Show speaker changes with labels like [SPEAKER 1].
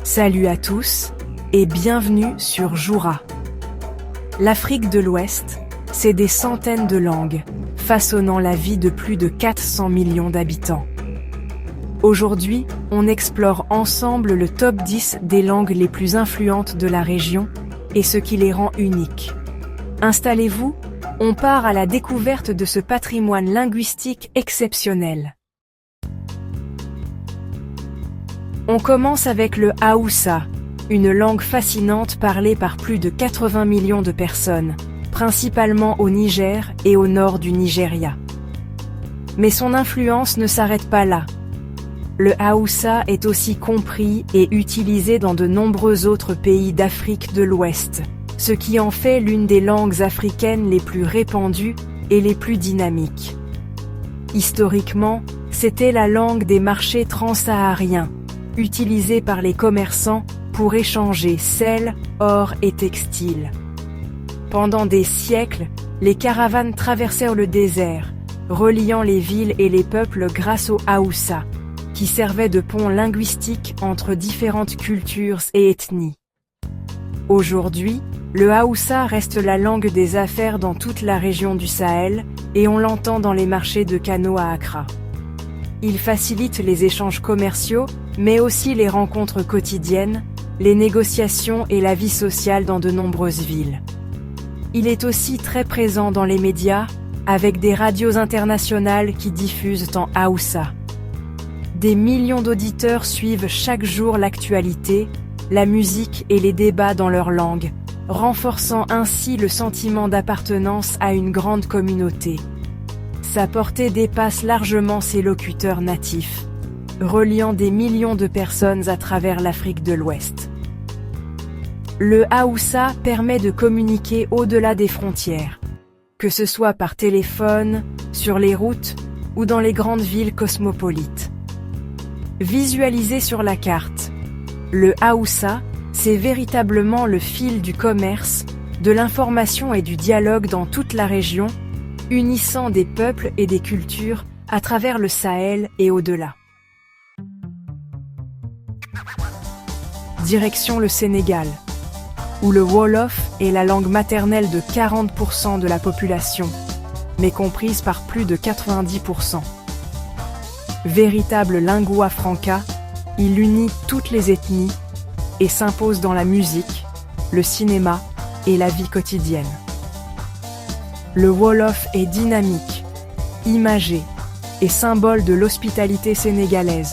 [SPEAKER 1] Salut à tous et bienvenue sur Joura. L'Afrique de l'Ouest, c'est des centaines de langues, façonnant la vie de plus de 400 millions d'habitants. Aujourd'hui, on explore ensemble le top 10 des langues les plus influentes de la région et ce qui les rend uniques. Installez-vous, on part à la découverte de ce patrimoine linguistique exceptionnel. On commence avec le Haoussa, une langue fascinante parlée par plus de 80 millions de personnes, principalement au Niger et au nord du Nigeria. Mais son influence ne s'arrête pas là. Le Haoussa est aussi compris et utilisé dans de nombreux autres pays d'Afrique de l'Ouest, ce qui en fait l'une des langues africaines les plus répandues et les plus dynamiques. Historiquement, c'était la langue des marchés transsahariens, utilisée par les commerçants pour échanger sel, or et textiles. Pendant des siècles, les caravanes traversèrent le désert, reliant les villes et les peuples grâce au Haoussa, qui servait de pont linguistique entre différentes cultures et ethnies. Aujourd'hui, le Haoussa reste la langue des affaires dans toute la région du Sahel et on l'entend dans les marchés de Kano à Accra. Il facilite les échanges commerciaux, mais aussi les rencontres quotidiennes, les négociations et la vie sociale dans de nombreuses villes. Il est aussi très présent dans les médias, avec des radios internationales qui diffusent en Haoussa. Des millions d'auditeurs suivent chaque jour l'actualité, la musique et les débats dans leur langue, renforçant ainsi le sentiment d'appartenance à une grande communauté. Sa portée dépasse largement ses locuteurs natifs, reliant des millions de personnes à travers l'Afrique de l'Ouest. Le Haoussa permet de communiquer au-delà des frontières, que ce soit par téléphone, sur les routes ou dans les grandes villes cosmopolites. Visualisé sur la carte, le Haoussa, c'est véritablement le fil du commerce, de l'information et du dialogue dans toute la région, unissant des peuples et des cultures à travers le Sahel et au-delà. Direction le Sénégal, où le Wolof est la langue maternelle de 40% de la population, mais comprise par plus de 90%. Véritable lingua franca, il unit toutes les ethnies et s'impose dans la musique, le cinéma et la vie quotidienne. Le Wolof est dynamique, imagé et symbole de l'hospitalité sénégalaise.